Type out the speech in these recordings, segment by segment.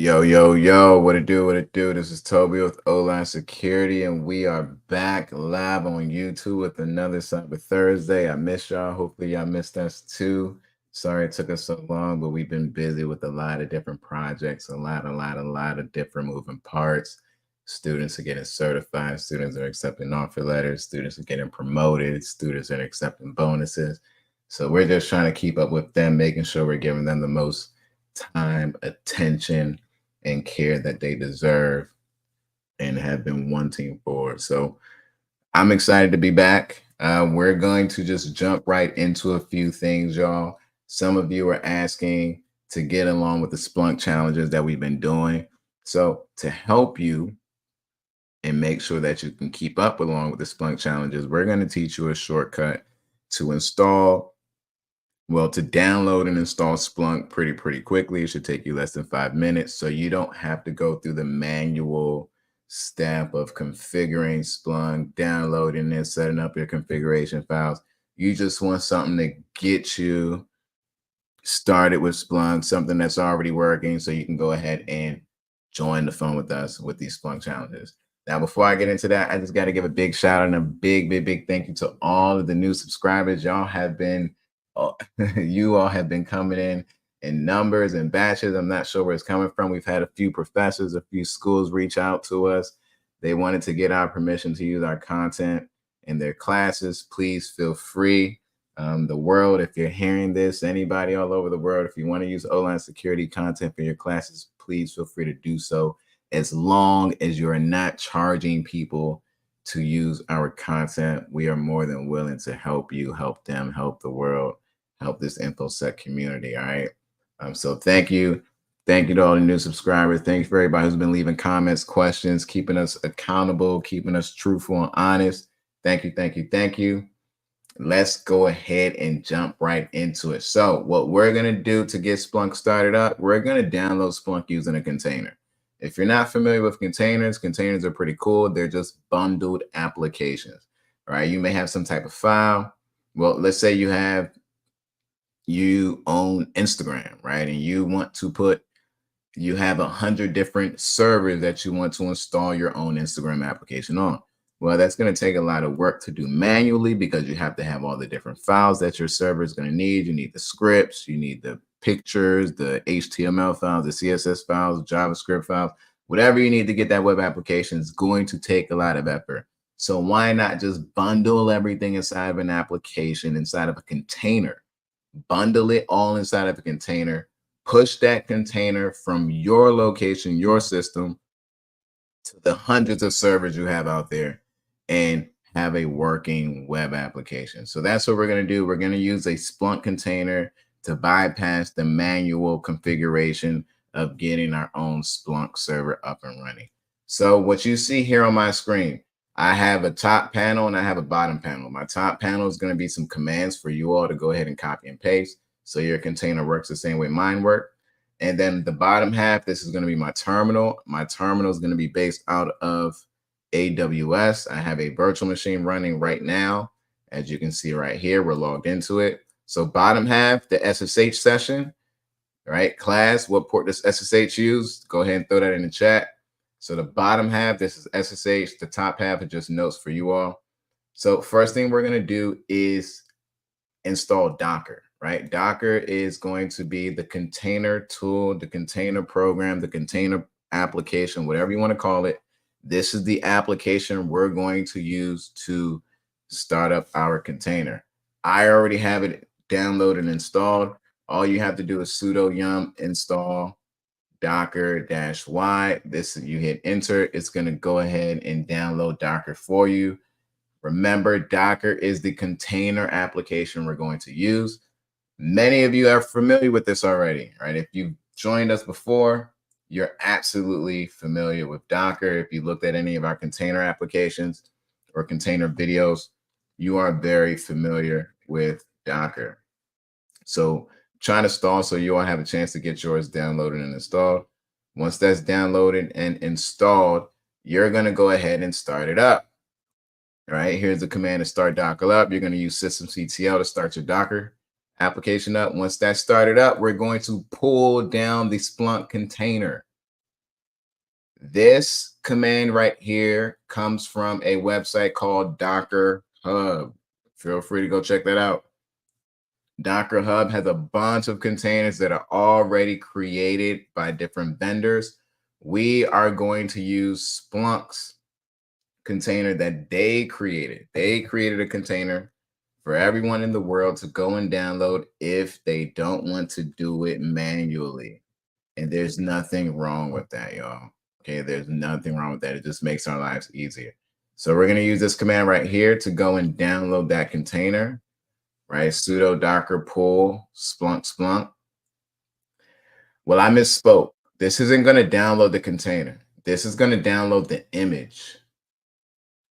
Yo, what it do, what it do? This is Toby with O-Line Security, and we are back live on YouTube with another Cyber Thursday. I miss y'all. Hopefully, y'all missed us too. Sorry it took us so long, but we've been busy with a lot of different projects, a lot of different moving parts. Students are getting certified, students are accepting offer letters, students are getting promoted, students are accepting bonuses. So we're just trying to keep up with them, making sure we're giving them the most time, attention, and care that they deserve and have been wanting for. So I'm excited to be back. We're going to just jump right into a few things, y'all. Some of you are asking to get along with the Splunk challenges that we've been doing. So to help you and make sure that you can keep up along with the Splunk challenges, we're going to teach you a shortcut to install to download and install Splunk pretty quickly. It should take you less than 5 minutes. So you don't have to go through the manual step of configuring Splunk, downloading it, setting up your configuration files. You just want something to get you started with Splunk, something that's already working, so you can go ahead and join the fun with us with these Splunk challenges. Now, before I get into that, I just got to give a big shout out and a big thank you to all of the new subscribers. Y'all have been you all have been coming in numbers and batches. I'm not sure where it's coming from. We've had a few professors, a few schools reach out to us. They wanted to get our permission to use our content in their classes. Please feel free. The world, if you're hearing this, anybody all over the world, if you want to use O-Line Security content for your classes, please feel free to do so, as long as you're not charging people to use our content. We are more than willing to help you, help them, help the world, help this InfoSec community. All right. So thank you. Thank you to all the new subscribers. Thanks for everybody who's been leaving comments, questions, keeping us accountable, keeping us truthful and honest. Thank you. Let's go ahead and jump right into it. So what we're going to do to get Splunk started up, we're going to download Splunk using a container. If you're not familiar with containers, containers are pretty cool. They're just bundled applications, right? You may have some type of file. Well, let's say you own Instagram, right? And you have 100 different servers that you want to install your own Instagram application on. Well, that's going to take a lot of work to do manually, because you have to have all the different files that your server is going to need. You need the scripts, you need the pictures, the HTML files, the CSS files, JavaScript files, whatever you need to get that web application is going to take a lot of effort. So why not just bundle everything inside of an application, inside of a container? Bundle it all inside of a container, push that container from your location, your system, to the hundreds of servers you have out there, and have a working web application. So that's what we're going to do. We're going to use a Splunk container to bypass the manual configuration of getting our own Splunk server up and running. So what you see here on my screen, I have a top panel and I have a bottom panel. My top panel is going to be some commands for you all to go ahead and copy and paste, so your container works the same way mine work. And then the bottom half, this is going to be my terminal. My terminal is going to be based out of AWS. I have a virtual machine running right now. As you can see right here, we're logged into it. So bottom half, the SSH session, right? Class, what port does SSH use? Go ahead and throw that in the chat. So the bottom half, this is SSH. The top half is just notes for you all. So first thing we're going to do is install Docker, right? Docker is going to be the container tool, the container program, the container application, whatever you want to call it. This is the application we're going to use to start up our container. I already have it downloaded and installed. All you have to do is sudo yum install docker-y. This, you hit enter, it's going to go ahead and download Docker for you. Remember, Docker is the container application we're going to use. Many of you are familiar with this already, right? If you've joined us before, you're absolutely familiar with Docker. If you looked at any of our container applications or container videos, you are very familiar with Docker. So trying to install, so you all have a chance to get yours downloaded and installed. Once that's downloaded and installed, you're going to go ahead and start it up. All right, here's the command to start Docker up. You're going to use systemctl to start your Docker application up. Once that's started up, we're going to pull down the Splunk container. This command right here comes from a website called Docker Hub. Feel free to go check that out. Docker Hub has a bunch of containers that are already created by different vendors. We are going to use Splunk's container that they created. They created a container for everyone in the world to go and download if they don't want to do it manually. And there's nothing wrong with that, y'all. Okay, there's nothing wrong with that. It just makes our lives easier. So we're going to use this command right here to go and download that container, right? Sudo docker pull Splunk. Well, I misspoke. This isn't going to download the container. This is going to download the image.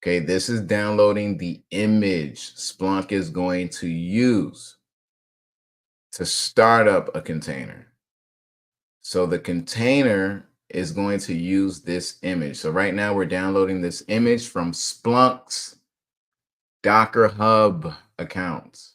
Okay, this is downloading the image Splunk is going to use to start up a container. So the container is going to use this image. So right now we're downloading this image from Splunk's Docker Hub accounts.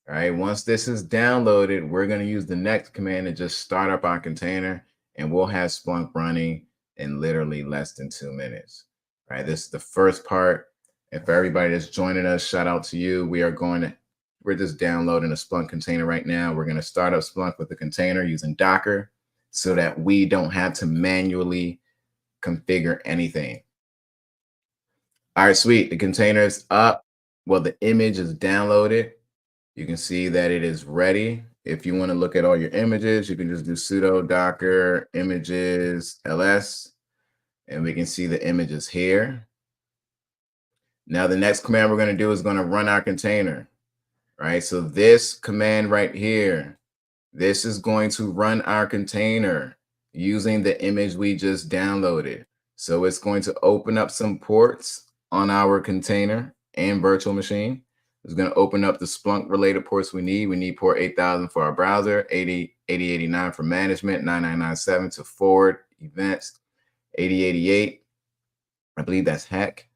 All right, once this is downloaded, we're going to use the next command to just start up our container, and we'll have Splunk running in literally less than 2 minutes. All right, this is the first part. And for everybody that's joining us, shout out to you. We're just downloading a Splunk container right now. We're going to start up Splunk with the container using Docker so that we don't have to manually configure anything. All right, sweet. The container is up. Well, the image is downloaded. You can see that it is ready. If you want to look at all your images, you can just do sudo docker images ls, and we can see the images here. Now, the next command we're going to do is going to run our container, right? So this command right here, this is going to run our container using the image we just downloaded. So it's going to open up some ports on our container and virtual machine. It's going to open up the Splunk related ports we need. We need port 8000 for our browser, 8089 for management, 9997 to forward events, 8088. I believe that's heck,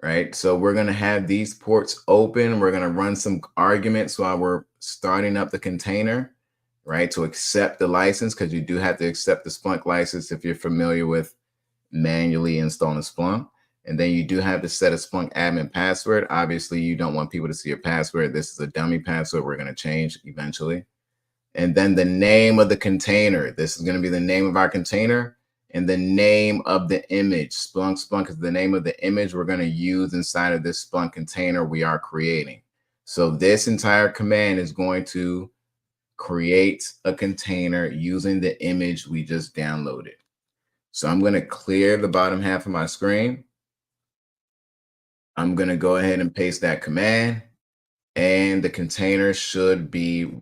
right? So we're going to have these ports open. We're going to run some arguments while we're starting up the container, right? To accept the license, because you do have to accept the Splunk license if you're familiar with manually installing Splunk. And then you do have to set a Splunk admin password. Obviously, you don't want people to see your password. This is a dummy password we're going to change eventually. And then the name of the container. This is going to be the name of our container and the name of the image. Splunk is the name of the image we're going to use inside of this Splunk container we are creating. So this entire command is going to create a container using the image we just downloaded. So I'm going to clear the bottom half of my screen. I'm going to go ahead and paste that command, and the container should be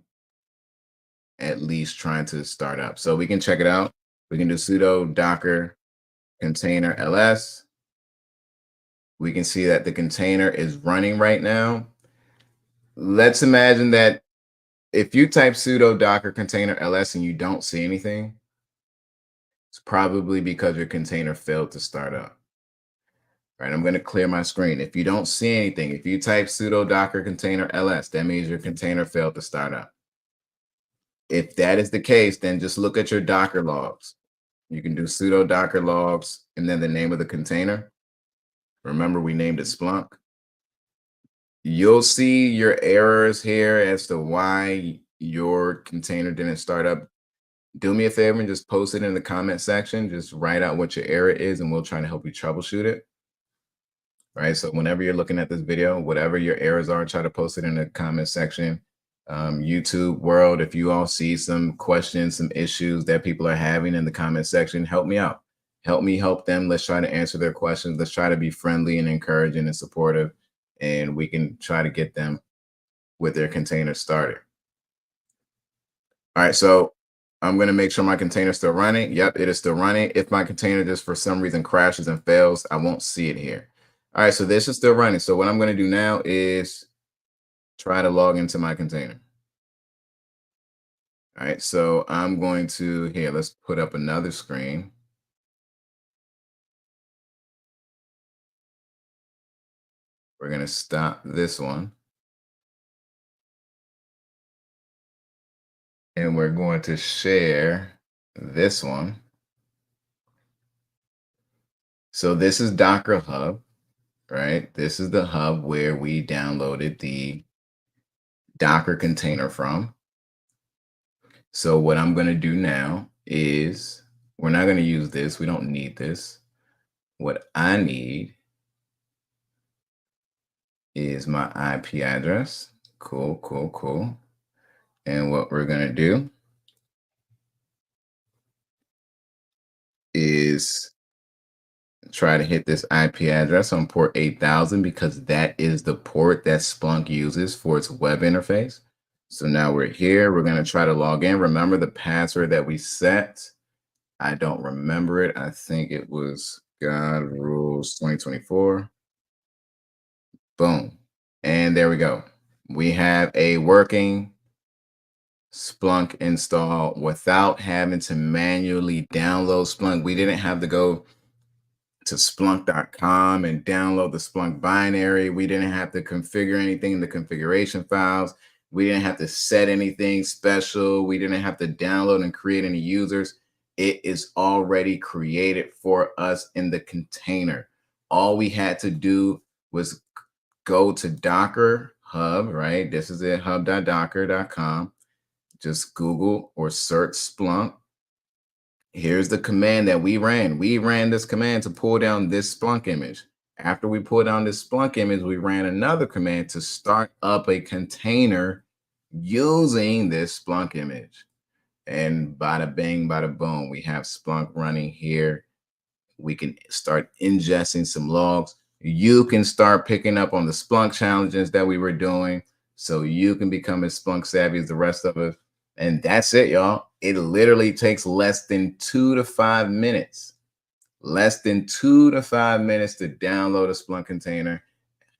at least trying to start up. So we can check it out. We can do sudo docker container ls. We can see that the container is running right now. Let's imagine that if you type sudo docker container ls and you don't see anything, it's probably because your container failed to start up. Right, I'm going to clear my screen. If you don't see anything, if you type sudo docker container ls, that means your container failed to start up. If that is the case, then just look at your Docker logs. You can do sudo docker logs and then the name of the container. Remember, we named it Splunk. You'll see your errors here as to why your container didn't start up. Do me a favor and just post it in the comment section. Just write out what your error is and we'll try to help you troubleshoot it. Right, so whenever you're looking at this video, whatever your errors are, try to post it in the comment section. YouTube world, if you all see some questions, some issues that people are having in the comment section, help me out. Help me help them. Let's try to answer their questions. Let's try to be friendly and encouraging and supportive, and we can try to get them with their container started. All right, so I'm going to make sure my container is still running. Yep, it is still running. If my container just for some reason crashes and fails, I won't see it here. All right, so this is still running. So what I'm going to do now is try to log into my container. All right, so I'm going to, here, let's put up another screen. We're going to stop this one. And we're going to share this one. So this is Docker Hub, right? This is the hub where we downloaded the Docker container from. So what I'm going to do now is we're not going to use this. We don't need this. What I need is my IP address. Cool, cool, cool. And what we're going to do is try to hit this IP address on port 8000 because that is the port that Splunk uses for its web interface. So now we're here. We're going to try to log in. Remember the password that we set. I don't remember it. I think it was God Rules 2024. Boom. And there we go. We have a working Splunk install without having to manually download Splunk. We didn't have to go to splunk.com and download the Splunk binary. We didn't have to configure anything in the configuration files. We didn't have to set anything special. We didn't have to download and create any users. It is already created for us in the container. All we had to do was go to Docker Hub, right? This is it, hub.docker.com. Just Google or search Splunk. Here's the command that we ran. We ran this command to pull down this Splunk image. After we pulled down this Splunk image, we ran another command to start up a container using this Splunk image. And bada bing, bada boom, we have Splunk running here. We can start ingesting some logs. You can start picking up on the Splunk challenges that we were doing so you can become as Splunk savvy as the rest of us. And that's it, y'all. It literally takes less than 2 to 5 minutes. Less than 2 to 5 minutes to download a Splunk container,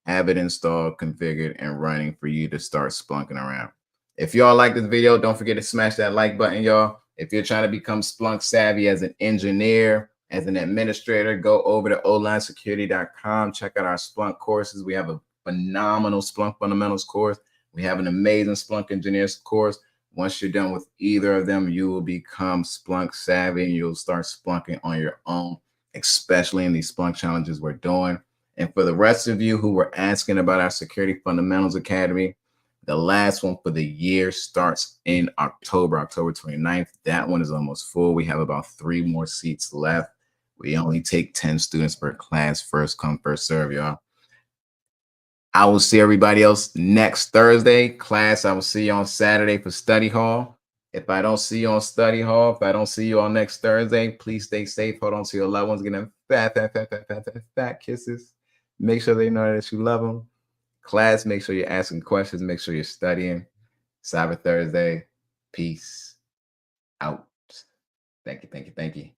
have it installed, configured, and running for you to start splunking around. If y'all like this video, don't forget to smash that like button, y'all. If you're trying to become Splunk savvy as an engineer, as an administrator, go over to onlinesecurity.com. Check out our Splunk courses. We have a phenomenal Splunk fundamentals course. We have an amazing Splunk engineers course. Once you're done with either of them, you will become Splunk savvy and you'll start splunking on your own, especially in these Splunk challenges we're doing. And for the rest of you who were asking about our Security Fundamentals Academy, the last one for the year starts in October 29th. That one is almost full. We have about 3 more seats left. We only take 10 students per class, first come, first serve, y'all. I will see everybody else next Thursday. Class, I will see you on Saturday for study hall. If I don't see you on study hall, if I don't see you on next Thursday, please stay safe. Hold on to your loved ones. Give them fat kisses. Make sure they know that you love them. Class, make sure you're asking questions. Make sure you're studying. Cyber Thursday. Peace out. Thank you, thank you, thank you.